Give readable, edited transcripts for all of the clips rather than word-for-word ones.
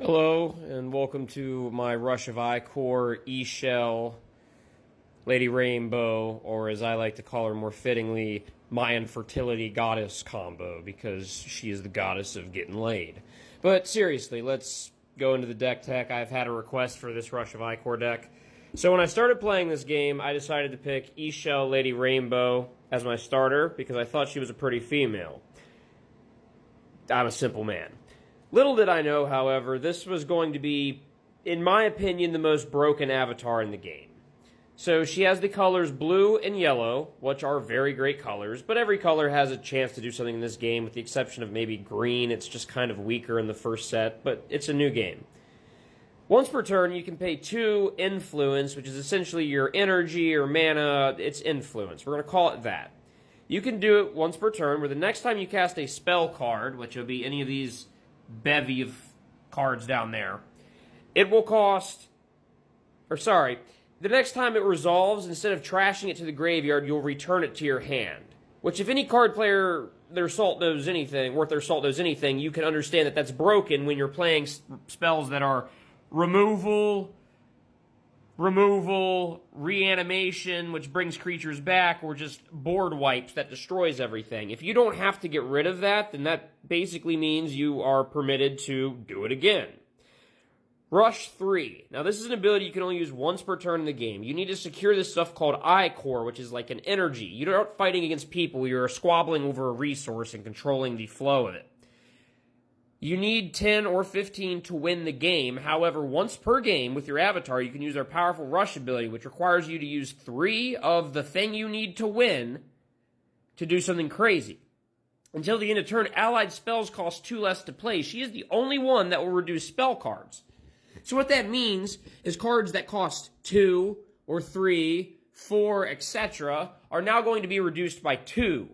Hello, and welcome to my Rush of Ikorr, Chel, Lady Rainbow, or as I like to call her more fittingly, Mayan fertility goddess combo, because she is the goddess of getting laid. But seriously, let's go into the deck tech. I've had a request for this Rush of Ikorr deck. So when I started playing this game, I decided to pick Chel, Lady Rainbow as my starter, because I thought she was a pretty female. I'm a simple man. Little did I know, however, this was going to be, in my opinion, the most broken avatar in the game. So she has the colors blue and yellow, which are very great colors, but every color has a chance to do something in this game, with the exception of maybe green. It's just kind of weaker in the first set, but it's a new game. Once per turn, you can pay 2 influence, which is essentially your energy or mana. It's influence. We're going to call it that. You can do it once per turn, where the next time you cast a spell card, which will be any of these bevy of cards down there, it will cost, the next time it resolves, instead of trashing it to the graveyard, you'll return it to your hand. Which, if any card player worth their salt knows anything, you can understand that that's broken when you're playing spells that are removal, reanimation, which brings creatures back, or just board wipes that destroys everything. If you don't have to get rid of that, then that basically means you are permitted to do it again. Rush 3. Now, this is an ability you can only use once per turn in the game. You need to secure this stuff called Ikorr, which is like an energy. You're not fighting against people. You're squabbling over a resource and controlling the flow of it. You need 10 or 15 to win the game. However, once per game with your avatar, you can use our powerful Rush ability, which requires you to use 3 of the thing you need to win to do something crazy. Until the end of turn, allied spells cost 2 less to play. She is the only one that will reduce spell cards. So what that means is cards that cost 2 or 3, 4, etc. are now going to be reduced by 2.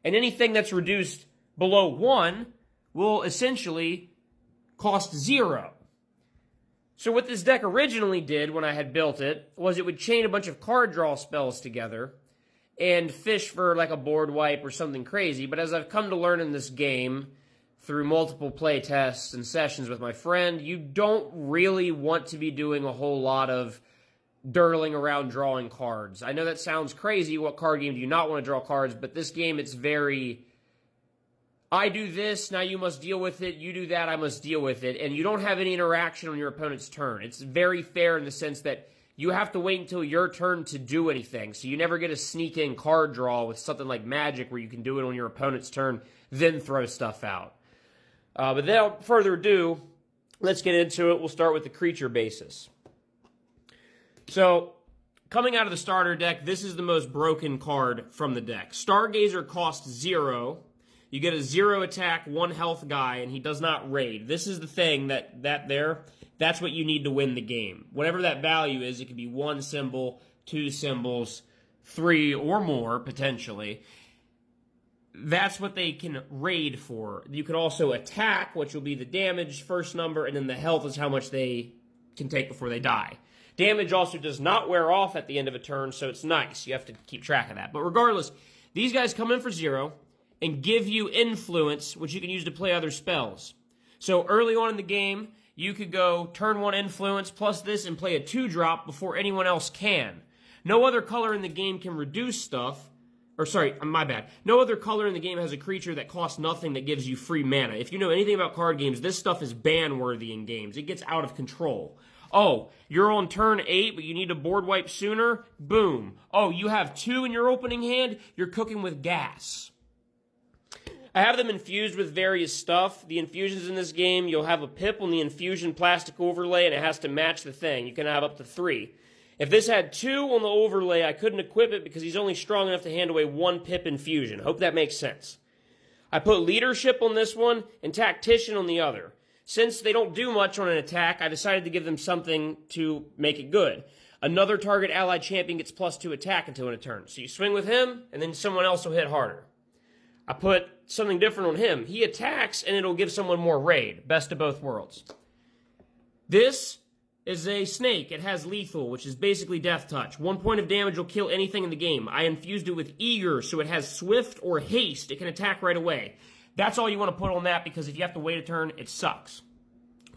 And anything that's reduced below 1 will essentially cost 0. So what this deck originally did when I had built it was it would chain a bunch of card draw spells together and fish for like a board wipe or something crazy. But as I've come to learn in this game through multiple play tests and sessions with my friend, you don't really want to be doing a whole lot of dirtling around drawing cards. I know that sounds crazy. What card game do you not want to draw cards? But this game, it's very, I do this, now you must deal with it. You do that, I must deal with it. And you don't have any interaction on your opponent's turn. It's very fair in the sense that you have to wait until your turn to do anything. So you never get a sneak-in card draw with something like Magic where you can do it on your opponent's turn, then throw stuff out. But without further ado, let's get into it. We'll start with the creature basis. So, coming out of the starter deck, this is the most broken card from the deck. Stargazer costs 0. You get a 0 attack, 1 health guy, and he does not raid. This is the thing that's what you need to win the game. Whatever that value is, it could be 1 symbol, 2 symbols, 3 or more, potentially. That's what they can raid for. You can also attack, which will be the damage, first number, and then the health is how much they can take before they die. Damage also does not wear off at the end of a turn, so it's nice. You have to keep track of that. But regardless, these guys come in for 0 and give you influence, which you can use to play other spells. So early on in the game, you could go turn 1 influence plus this and play a 2-drop before anyone else can. No other color in the game can reduce stuff. No other color in the game has a creature that costs nothing that gives you free mana. If you know anything about card games, this stuff is ban-worthy in games. It gets out of control. Oh, you're on turn 8, but you need a board wipe sooner? Boom. Oh, you have 2 in your opening hand? You're cooking with gas. I have them infused with various stuff. The infusions in this game, you'll have a pip on the infusion plastic overlay, and it has to match the thing. You can have up to 3. If this had 2 on the overlay, I couldn't equip it because he's only strong enough to handle a 1 pip infusion. Hope that makes sense. I put leadership on this one and tactician on the other. Since they don't do much on an attack, I decided to give them something to make it good. Another target allied champion gets +2 attack until end of turn. So you swing with him, and then someone else will hit harder. I put something different on him. He attacks, and it'll give someone more raid. Best of both worlds. This is a snake. It has lethal, which is basically death touch. 1 point of damage will kill anything in the game. I infused it with eager, so it has swift or haste. It can attack right away. That's all you want to put on that, because if you have to wait a turn, it sucks.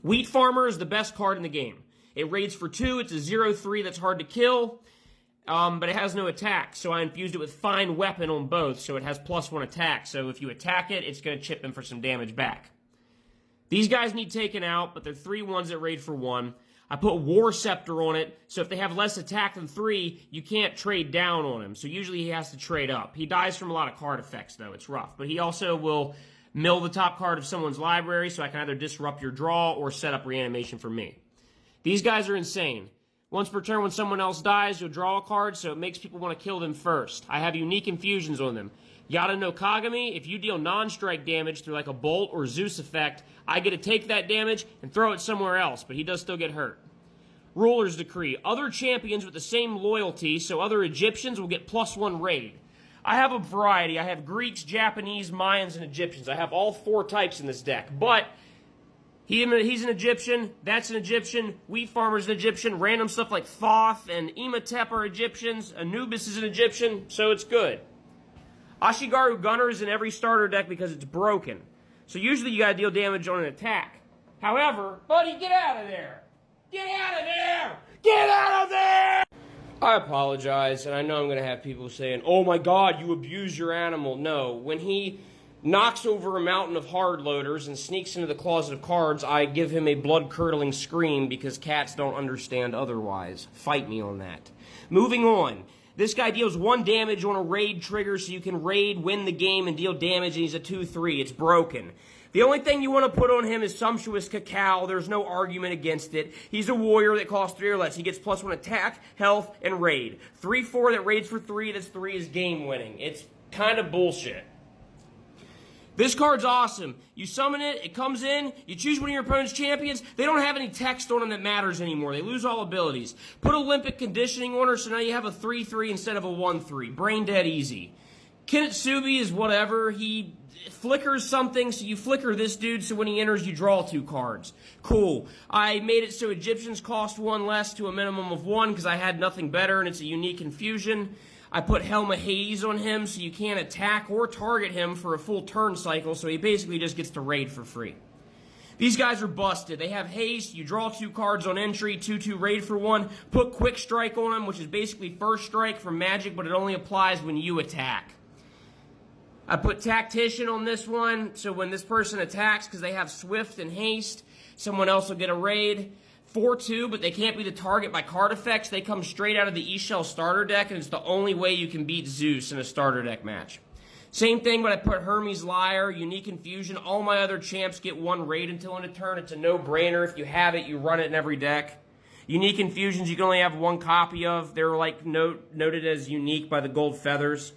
Wheat Farmer is the best card in the game. It raids for 2. It's a 0/3 that's hard to kill, but it has no attack. So I infused it with Fine Weapon on both, so it has +1 attack. So if you attack it, it's going to chip him for some damage back. These guys need taken out, but they're 3/1s that raid for 1. I put War Scepter on it, so if they have less attack than 3, you can't trade down on him. So usually he has to trade up. He dies from a lot of card effects, though. It's rough. But he also will mill the top card of someone's library, so I can either disrupt your draw or set up reanimation for me. These guys are insane. Once per turn when someone else dies, you'll draw a card, so it makes people want to kill them first. I have unique infusions on them. Yada no Kagami, if you deal non-strike damage through like a Bolt or Zeus effect, I get to take that damage and throw it somewhere else, but he does still get hurt. Ruler's Decree. Other champions with the same loyalty, so other Egyptians will get +1 raid. I have a variety. I have Greeks, Japanese, Mayans, and Egyptians. I have all 4 types in this deck, but he's an Egyptian, that's an Egyptian, Wheat Farmer's an Egyptian, random stuff like Thoth and Imhotep are Egyptians, Anubis is an Egyptian, so it's good. Ashigaru Gunner is in every starter deck because it's broken. So usually you gotta deal damage on an attack. However, buddy, get out of there! Get out of there! Get out of there! I apologize, and I know I'm gonna have people saying, oh my god, you abuse your animal. No, when he knocks over a mountain of hard loaders and sneaks into the closet of cards, I give him a blood-curdling scream because cats don't understand otherwise. Fight me on that. Moving on. This guy deals 1 damage on a raid trigger, so you can raid, win the game, and deal damage, and he's a 2/3. It's broken. The only thing you want to put on him is Sumptuous Cacao. There's no argument against it. He's a warrior that costs 3 or less. He gets +1 attack, health, and raid. 3/4 that raids for 3, that's 3 is game winning. It's kind of bullshit. This card's awesome. You summon it, it comes in, you choose one of your opponent's champions. They don't have any text on them that matters anymore. They lose all abilities. Put Olympic Conditioning on her, so now you have a 3/3 instead of a 1/3. Brain dead easy. Kinetsubi is whatever. He flickers something, so you flicker this dude, so when he enters, you draw 2 cards. Cool. I made it so Egyptians cost 1 less to a minimum of 1 because I had nothing better, and it's a unique infusion. I put Helm of Hades on him, so you can't attack or target him for a full turn cycle, so he basically just gets to raid for free. These guys are busted. They have haste, you draw 2 cards on entry, 2/2 raid for 1. Put Quick Strike on him, which is basically first strike from Magic, but it only applies when you attack. I put Tactician on this one, so when this person attacks, because they have Swift and Haste, someone else will get a raid. 4/2, but they can't be the target by card effects. They come straight out of the Chel starter deck, and it's the only way you can beat Zeus in a starter deck match. Same thing, but I put Hermes Lyre, Unique Infusion. All my other champs get 1 raid until end of turn. It's a no-brainer. If you have it, you run it in every deck. Unique Infusions you can only have 1 copy of. They're like noted as unique by the gold feathers.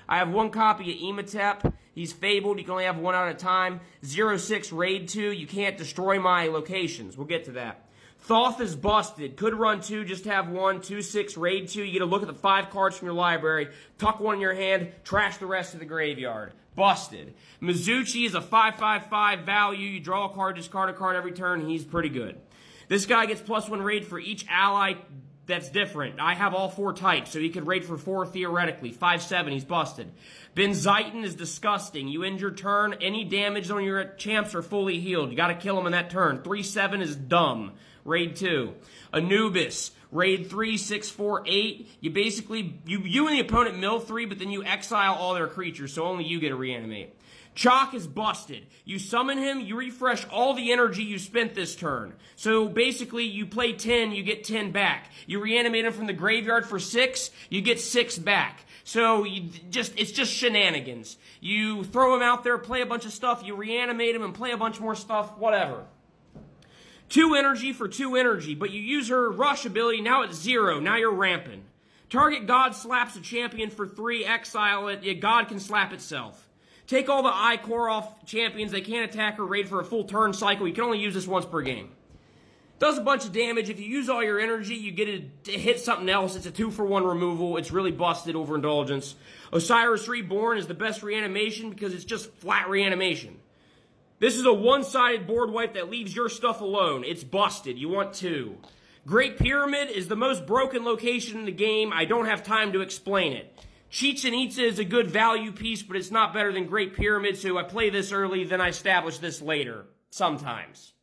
I have 1 copy of Imhotep. He's fabled. You can only have 1 at a time. 0/6 raid 2. You can't destroy my locations. We'll get to that. Thoth is busted. Could run 2, just have 1. 2/6 raid 2. You get a look at the 5 cards from your library, tuck 1 in your hand, trash the rest of the graveyard. Busted. Mizuchi is a 5/5/5 value. You draw a card, discard a card every turn. He's pretty good. This guy gets +1 raid for each ally that's different. I have all 4 types, so he could raid for 4 theoretically. 5/7, he's busted. Benzitin is disgusting. You end your turn, any damage on your champs are fully healed. You gotta kill him in that turn. 3/7 is dumb. Raid 2. Anubis. Raid 3, 6, 4, 8. You basically, you and the opponent mill 3, but then you exile all their creatures, so only you get to reanimate. Chalk is busted. You summon him, you refresh all the energy you spent this turn. So basically, you play 10, you get 10 back. You reanimate him from the graveyard for 6, you get 6 back. So it's just shenanigans. You throw him out there, play a bunch of stuff, you reanimate him and play a bunch more stuff, whatever. 2 energy for 2 energy, but you use her rush ability, now it's 0, now you're ramping. Target God slaps a champion for 3, exile it, God can slap itself. Take all the Ikorr off champions, they can't attack or raid for a full turn cycle, you can only use this once per game. Does a bunch of damage, if you use all your energy, you get to hit something else, it's a 2-for-1 removal, it's really busted overindulgence. Osiris Reborn is the best reanimation because it's just flat reanimation. This is a one-sided board wipe that leaves your stuff alone. It's busted. You want 2. Great Pyramid is the most broken location in the game. I don't have time to explain it. Chichen Itza is a good value piece, but it's not better than Great Pyramid, so I play this early, then I establish this later. Sometimes.